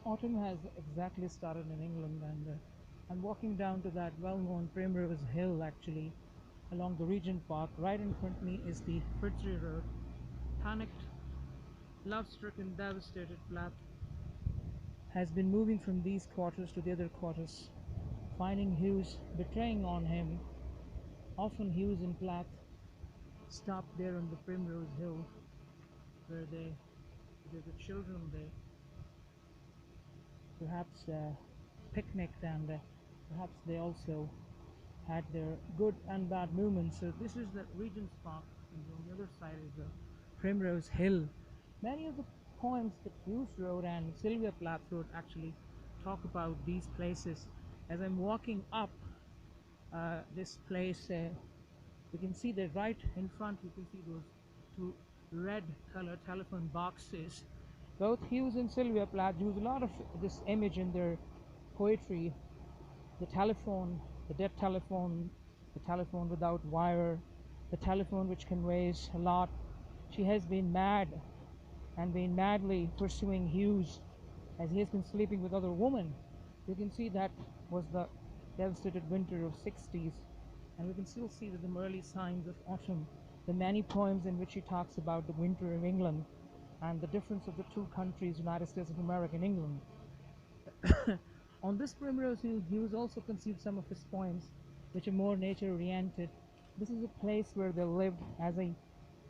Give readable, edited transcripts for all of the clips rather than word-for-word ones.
Autumn has exactly started in England, and I'm walking down to that well-known Primrose Hill actually along the Regent Park. Right in front of me is the Fitzroy Road. Panicked, love-stricken, devastated Plath has been moving from these quarters to the other quarters, finding Hughes betraying on him. Often Hughes and Plath stop there on the Primrose Hill where there's the children they perhaps picnicked, and perhaps they also had their good and bad moments. So this is the Regent's Park, and on the other side is the Primrose Hill. Many of the poems that Hughes wrote and Sylvia Plath wrote actually talk about these places. As I'm walking up this place, you can see that right in front, you can see those two red color telephone boxes. Both Hughes and Sylvia Plath use a lot of this image in their poetry. The telephone, the dead telephone, the telephone without wire, the telephone which conveys a lot. She has been mad and been madly pursuing Hughes as he has been sleeping with other women. You can see that was the devastated winter of 60s, and we can still see the early signs of autumn. The many poems in which he talks about the winter of England and the difference of the two countries, United States of America and England. On this Primrose Hill, Hughes also conceived some of his poems, which are more nature-oriented. This is a place where they lived. As I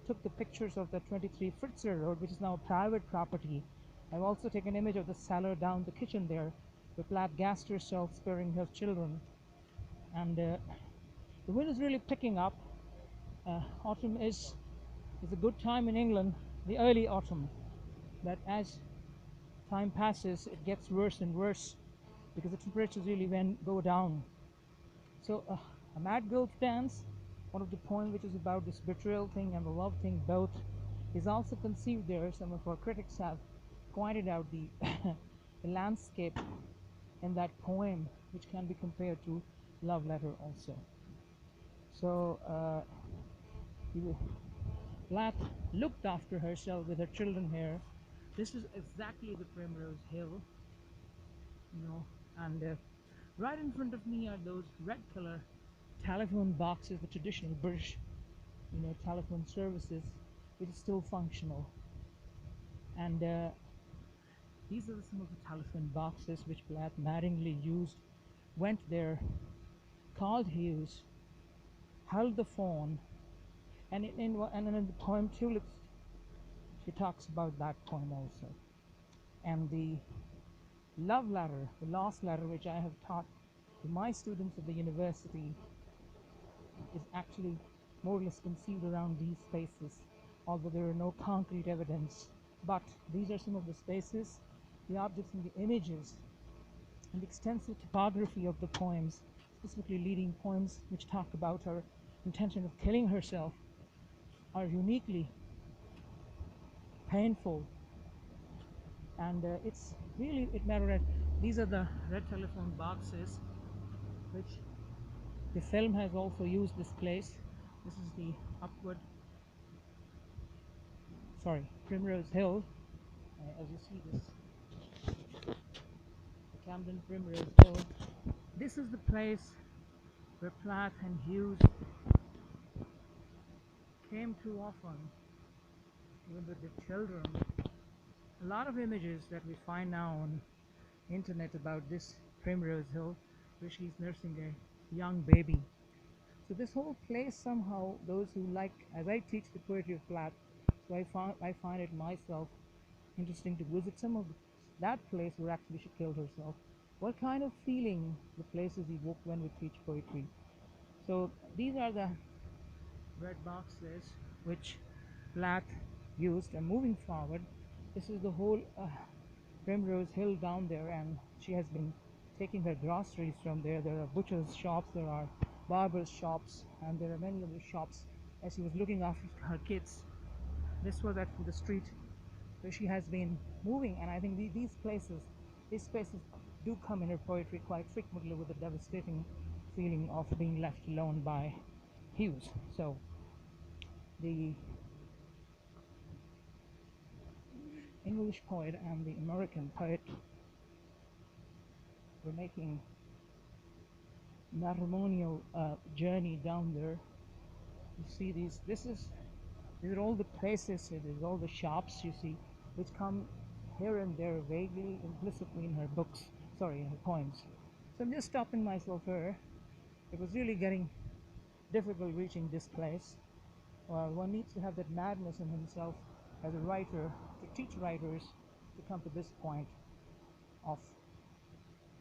took the pictures of the 23 Fitzroy Road, which is now private property, I've also taken an image of the cellar down the kitchen there, where Plath gassed herself, sparing her children. And the wind is really picking up. Autumn is a good time in England, the early autumn. But as time passes, it gets worse and worse because the temperatures really then go down. So, A Mad Girl's Dance, one of the poems which is about this betrayal thing and the love thing both, is also conceived there. Some of our critics have pointed out the, the landscape in that poem, which can be compared to Love Letter also. So, Plath looked after herself with her children here. This is exactly the Primrose Hill, you know, and right in front of me are those red color telephone boxes, the traditional British, telephone services, which is still functional. And these are some of the telephone boxes which Plath maddeningly used. Went there, called Hughes, held the phone, and in the poem Tulips, she talks about that poem also. And the love letter, the lost letter, which I have taught to my students at the university, is actually more or less conceived around these spaces, although there are no concrete evidence. But these are some of the spaces, the objects and the images, and the extensive topography of the poems, specifically leading poems which talk about her intention of killing herself, are uniquely painful. And it's really, it matters that these are the red telephone boxes, which the film has also used this place. This is the upward, sorry, Primrose Hill. As you see this, the Camden Primrose Hill. This is the place where Plath and Hughes came too often, even with their children. A lot of images that we find now on internet about this Primrose Hill, where she's nursing a young baby. So this whole place somehow, those who like, as I teach the poetry of Plath, so I find it myself interesting to visit some of that place where actually she killed herself. What kind of feeling the places evoke when we teach poetry. So these are the red boxes which Plath used. And moving forward, this is the whole Primrose Hill down there, and she has been taking her groceries from there. There are butchers' shops, there are barbers' shops, and there are many other shops as she was looking after her kids. This was actually the street where she has been moving, and I think these spaces do come in her poetry quite frequently with a devastating feeling of being left alone by Hughes. So the English poet and the American poet We're making matrimonial journey down there. You see these are all the places, these are all the shops you see, which come here and there vaguely, implicitly in her books, sorry, in her poems. So I'm just stopping myself here. It was really getting difficult reaching this place. Well, one needs to have that madness in himself as a writer to teach writers to come to this point of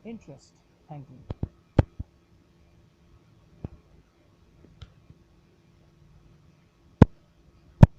interest. Thank you.